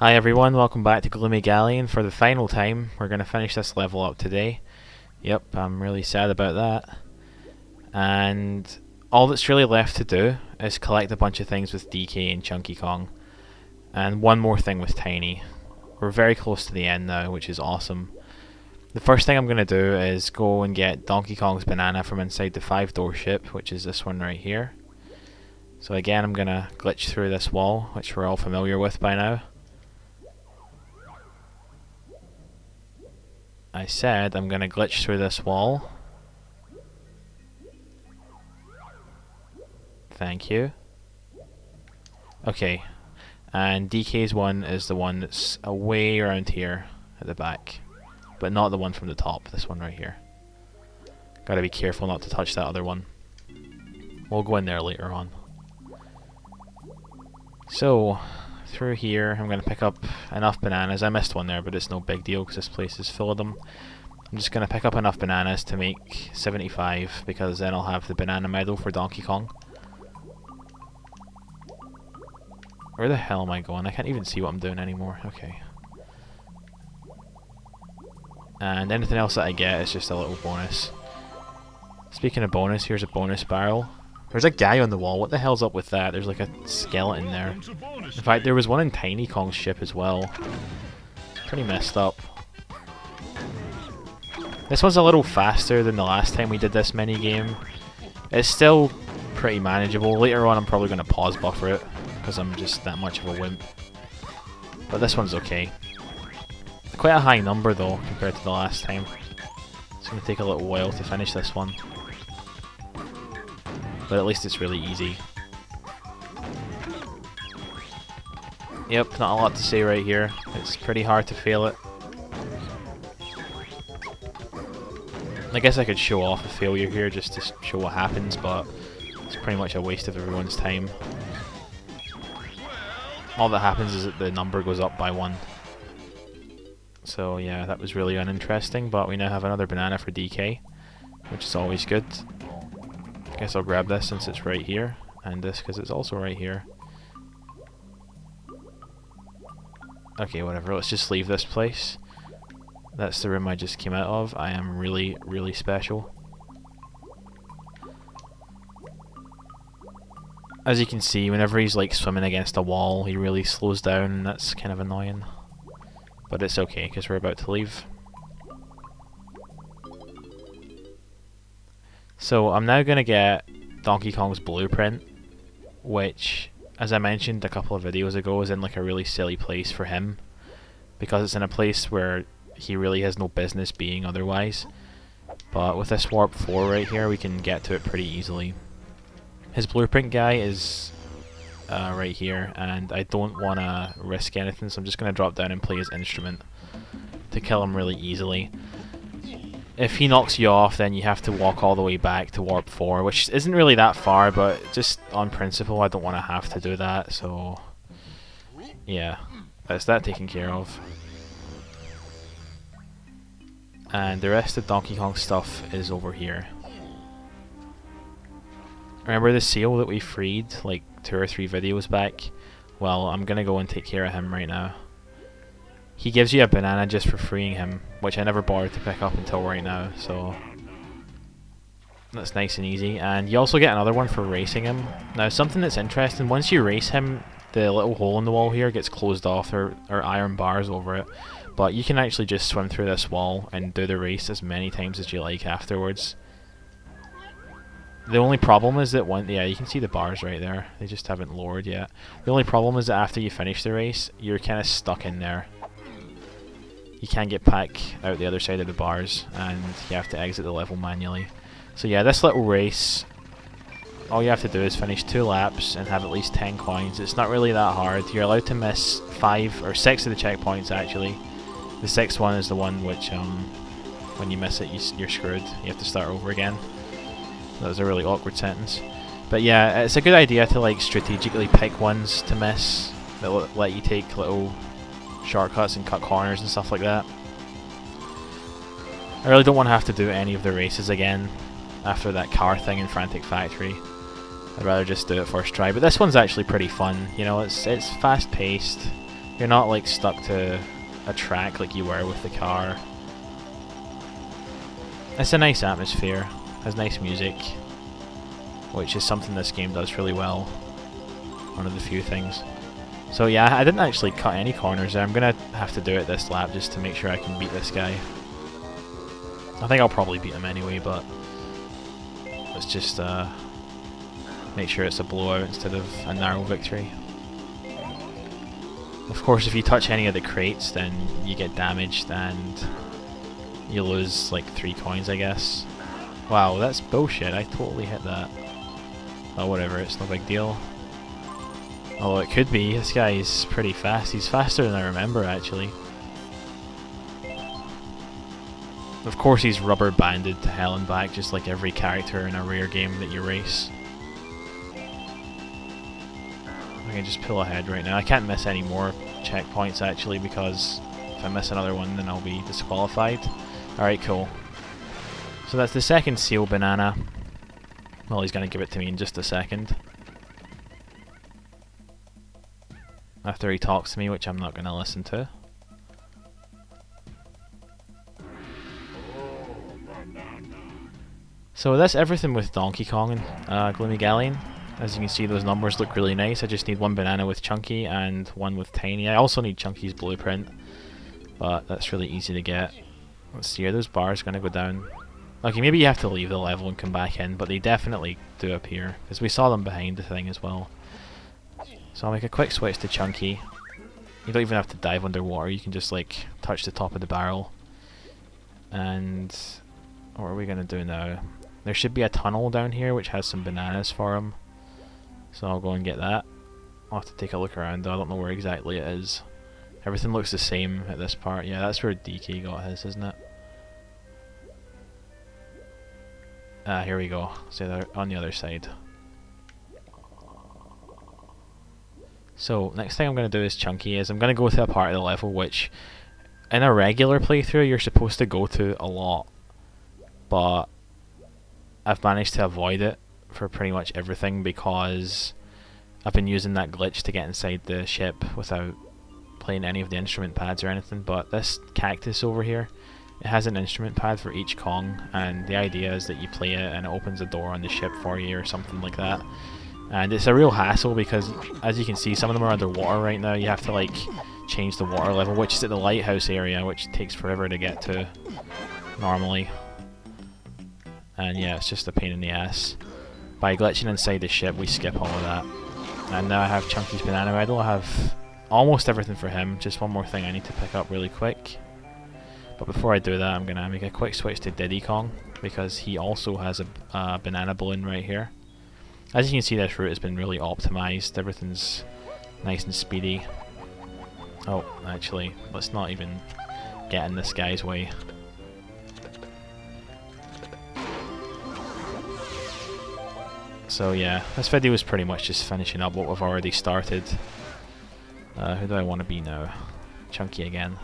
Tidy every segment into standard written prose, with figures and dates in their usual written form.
Hi everyone, welcome back to Gloomy Galleon for the final time. We're going to finish this level up today. Yep, I'm really sad about that. And all that's really left to do is collect a bunch of things with DK and Chunky Kong. And one more thing with Tiny. We're very close to the end now, which is awesome. The first thing I'm going to do is go and get Donkey Kong's banana from inside the 5-door ship, which is this one right here. So again, I'm going to glitch through this wall, which we're all familiar with by now. I said I'm going to glitch through this wall. Thank you. Okay, and DK's one is the one that's away around here at the back, but not the one from the top, this one right here. Gotta be careful not to touch that other one. We'll go in there later on. So, through here, I'm going to pick up enough bananas. I missed one there, but it's no big deal because this place is full of them. I'm just going to pick up enough bananas to make 75, because then I'll have the banana medal for Donkey Kong. Where the hell am I going? I can't even see what I'm doing anymore. Okay. And anything else that I get is just a little bonus. Speaking of bonus, here's a bonus barrel. There's a guy on the wall. What the hell's up with that? There's like a skeleton there. In fact, there was one in Tiny Kong's ship as well. Pretty messed up. This one's a little faster than the last time we did this mini game. It's still pretty manageable. Later on I'm probably going to pause buffer it, because I'm just that much of a wimp. But this one's okay. Quite a high number though, compared to the last time. It's going to take a little while to finish this one. But at least it's really easy. Yep, not a lot to say right here. It's pretty hard to fail it. I guess I could show off a failure here just to show what happens, but it's pretty much a waste of everyone's time. All that happens is that the number goes up by 1. So yeah, that was really uninteresting, but we now have another banana for DK, which is always good. Guess I'll grab this since it's right here, and this because it's also right here. Okay, whatever, let's just leave this place. That's the room I just came out of. I am really, really special. As you can see, whenever he's like swimming against a wall, he really slows down, and that's kind of annoying. But it's okay, because we're about to leave. So I'm now going to get Donkey Kong's blueprint, which, as I mentioned a couple of videos ago, is in like a really silly place for him, because it's in a place where he really has no business being otherwise. But with this warp 4 right here, we can get to it pretty easily. His blueprint guy is right here, and I don't want to risk anything, so I'm just going to drop down and play his instrument to kill him really easily. If he knocks you off, then you have to walk all the way back to warp 4, which isn't really that far, but just on principle I don't want to have to do that, so yeah, that's that taken care of. And the rest of Donkey Kong stuff is over here. Remember the seal that we freed like 2 or 3 videos back? Well, I'm gonna go and take care of him right now. He gives you a banana just for freeing him, which I never bothered to pick up until right now, so that's nice and easy. And you also get another one for racing him. Now, something that's interesting, once you race him, the little hole in the wall here gets closed off. There are iron bars over it, but you can actually just swim through this wall and do the race as many times as you like afterwards. The only problem is that yeah, you can see the bars right there. They just haven't lowered yet. The only problem is that after you finish the race, you're kind of stuck in there. You can't get back out the other side of the bars, and you have to exit the level manually. So yeah, this little race, all you have to do is finish 2 laps and have at least 10 coins. It's not really that hard. You're allowed to miss 5 or 6 of the checkpoints actually. The 6th one is the one which, when you miss it, you're screwed. You have to start over again. That was a really awkward sentence. But yeah, it's a good idea to like strategically pick ones to miss that let you take little shortcuts and cut corners and stuff like that. I really don't want to have to do any of the races again after that car thing in Frantic Factory. I'd rather just do it first try. But this one's actually pretty fun. You know, it's fast paced. You're not like stuck to a track like you were with the car. It's a nice atmosphere, has nice music, which is something this game does really well. One of the few things. So yeah, I didn't actually cut any corners there. I'm gonna have to do it this lap just to make sure I can beat this guy. I think I'll probably beat him anyway, but let's just make sure it's a blowout instead of a narrow victory. Of course, if you touch any of the crates, then you get damaged and you lose like 3 coins, I guess. Wow, that's bullshit. I totally hit that. Oh, whatever, it's no big deal. Although it could be. This guy is pretty fast. He's faster than I remember, actually. Of course, he's rubber banded to hell and back, just like every character in a rare game that you race. I can just pull ahead right now. I can't miss any more checkpoints, actually, because if I miss another one, then I'll be disqualified. Alright, cool. So that's the second seal banana. Well, he's going to give it to me in just a second. After he talks to me, which I'm not going to listen to. So that's everything with Donkey Kong and Gloomy Galleon. As you can see, those numbers look really nice. I just need 1 banana with Chunky and 1 with Tiny. I also need Chunky's blueprint, but that's really easy to get. Let's see, are those bars going to go down? Okay, maybe you have to leave the level and come back in, but they definitely do appear, because we saw them behind the thing as well. So I'll make a quick switch to Chunky. You don't even have to dive underwater, you can just like touch the top of the barrel. And what are we going to do now? There should be a tunnel down here which has some bananas for him. So I'll go and get that. I'll have to take a look around though, I don't know where exactly it is. Everything looks the same at this part. Yeah, that's where DK got his, isn't it? Ah, here we go. So they're on the other side. So, next thing I'm going to do is Chunky is I'm going to go to a part of the level which, in a regular playthrough, you're supposed to go to a lot. But I've managed to avoid it for pretty much everything because I've been using that glitch to get inside the ship without playing any of the instrument pads or anything. But this cactus over here, it has an instrument pad for each Kong, and the idea is that you play it and it opens a door on the ship for you or something like that. And it's a real hassle because, as you can see, some of them are underwater right now. You have to like change the water level, which is at the lighthouse area, which takes forever to get to normally. And yeah, it's just a pain in the ass. By glitching inside the ship, we skip all of that. And now I have Chunky's banana medal. I have almost everything for him. Just one more thing I need to pick up really quick. But before I do that, I'm going to make a quick switch to Diddy Kong, because he also has a banana balloon right here. As you can see, this route has been really optimized. Everything's nice and speedy. Oh, actually, let's not even get in this guy's way. So yeah, this video is pretty much just finishing up what we've already started. Who do I want to be now? Chunky again.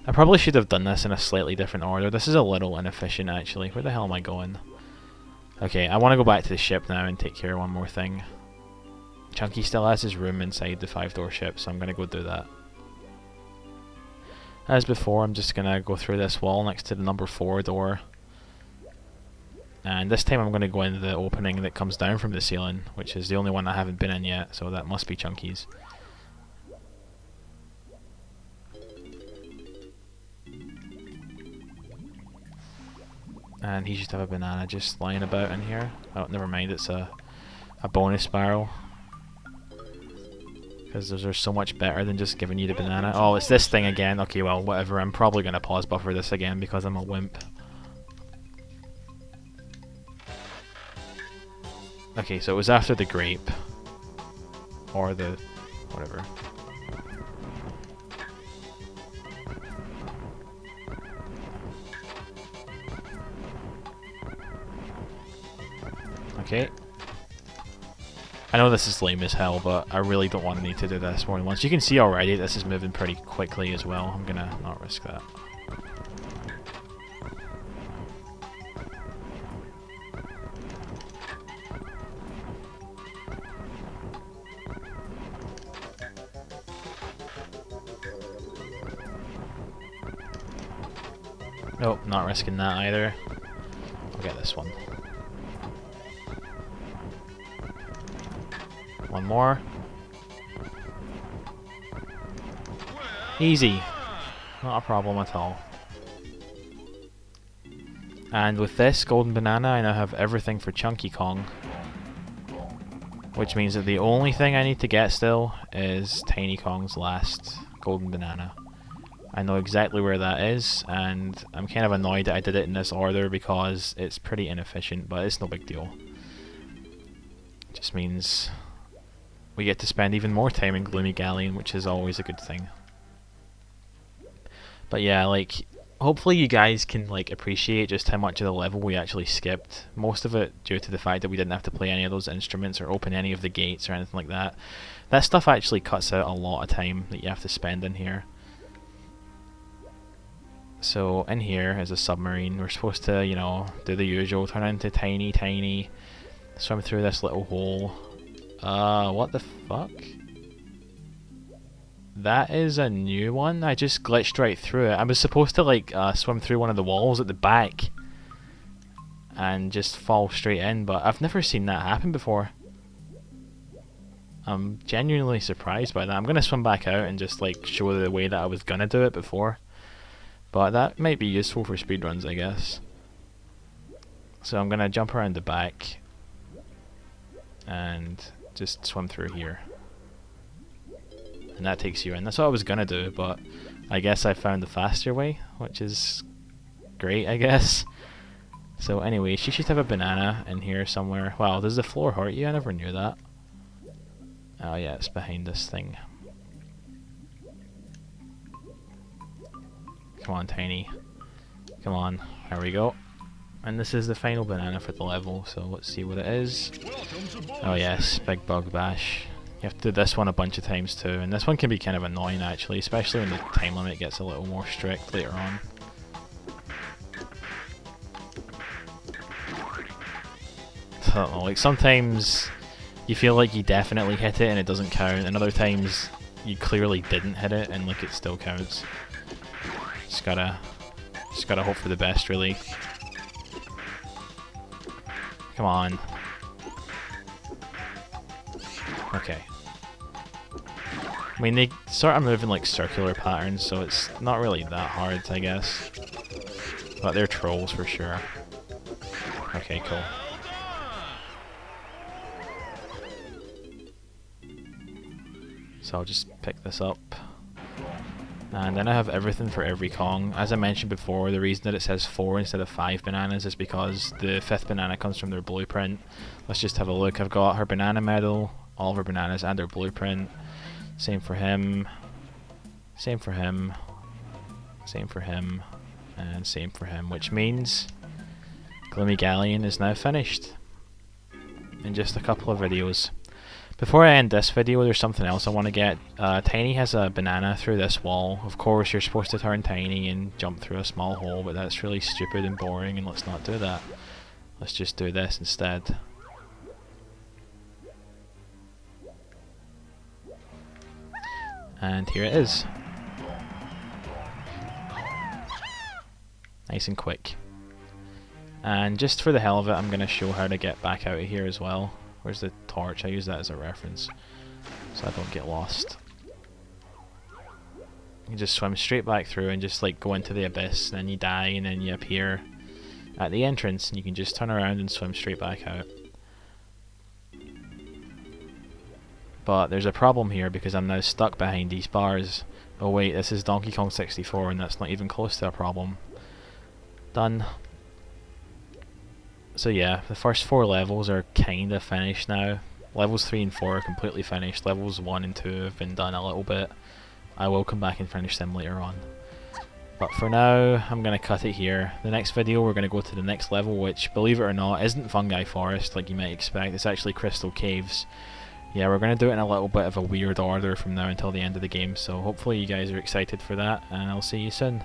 I probably should have done this in a slightly different order. This is a little inefficient actually. Where the hell am I going? Okay, I want to go back to the ship now and take care of one more thing. Chunky still has his room inside the 5-door ship, so I'm going to go do that. As before, I'm just going to go through this wall next to the number 4 door. And this time I'm going to go into the opening that comes down from the ceiling, which is the only one I haven't been in yet, so that must be Chunky's. And he should have a banana just lying about in here. Oh, never mind, it's a bonus barrel. Because those are so much better than just giving you the banana. Oh, it's this thing again. Okay, well, whatever. I'm probably going to pause buffer this again because I'm a wimp. Okay, so it was after the grape. Or the... whatever. Okay. I know this is lame as hell, but I really don't want to need to do this more than once. You can see already this is moving pretty quickly as well. I'm gonna not risk that. Nope, not risking that either. I'll get this one. One more. Easy. Not a problem at all. And with this golden banana, I now have everything for Chunky Kong. Which means that the only thing I need to get still is Tiny Kong's last golden banana. I know exactly where that is, and I'm kind of annoyed that I did it in this order because it's pretty inefficient, but it's no big deal. It just means we get to spend even more time in Gloomy Galleon, which is always a good thing. But yeah, like, hopefully you guys can like appreciate just how much of the level we actually skipped. Most of it due to the fact that we didn't have to play any of those instruments or open any of the gates or anything like that. That stuff actually cuts out a lot of time that you have to spend in here. So in here is a submarine. We're supposed to, you know, do the usual, turn into tiny, swim through this little hole. What the fuck? That is a new one. I just glitched right through it. I was supposed to like swim through one of the walls at the back and just fall straight in, but I've never seen that happen before. I'm genuinely surprised by that. I'm gonna swim back out and just like show the way that I was gonna do it before. But that might be useful for speedruns, I guess. So I'm gonna jump around the back and just swim through here. And that takes you in. That's what I was gonna do, but I guess I found the faster way, which is great, I guess. So anyway, she should have a banana in here somewhere. Wow, does the floor hurt you? I never knew that. Oh yeah, it's behind this thing. Come on, Tiny. Come on. There we go. And this is the final banana for the level, so let's see what it is. Oh yes, Big Bug Bash. You have to do this one a bunch of times too, and this one can be kind of annoying actually, especially when the time limit gets a little more strict later on. I don't know, like sometimes you feel like you definitely hit it and it doesn't count, and other times you clearly didn't hit it and like it still counts. Just gotta hope for the best, really. Come on. Okay. I mean, they sort of move in like circular patterns, so it's not really that hard, I guess. But they're trolls for sure. Okay, cool. So I'll just pick this up. And then I have everything for every Kong. As I mentioned before, the reason that it says 4 instead of 5 bananas is because the 5th banana comes from their blueprint. Let's just have a look. I've got her banana medal, all of her bananas, and her blueprint. Same for him. Same for him. Same for him. And same for him. Which means Gloomy Galleon is now finished. In just a couple of videos. Before I end this video, there's something else I want to get. Tiny has a banana through this wall. Of course, you're supposed to turn Tiny and jump through a small hole, but that's really stupid and boring, and let's not do that. Let's just do this instead. And here it is. Nice and quick. And just for the hell of it, I'm going to show how to get back out of here as well. Where's the torch? I use that as a reference so I don't get lost. You just swim straight back through and just like go into the abyss, and then you die, and then you appear at the entrance, and you can just turn around and swim straight back out. But there's a problem here because I'm now stuck behind these bars. Oh wait, this is Donkey Kong 64 and that's not even close to a problem. Done. So yeah, the first 4 levels are kinda finished now. Levels 3 and 4 are completely finished. Levels 1 and 2 have been done a little bit. I will come back and finish them later on. But for now, I'm going to cut it here. The next video we're going to go to the next level, which, believe it or not, isn't Fungi Forest like you might expect. It's actually Crystal Caves. Yeah, we're going to do it in a little bit of a weird order from now until the end of the game, so hopefully you guys are excited for that, and I'll see you soon.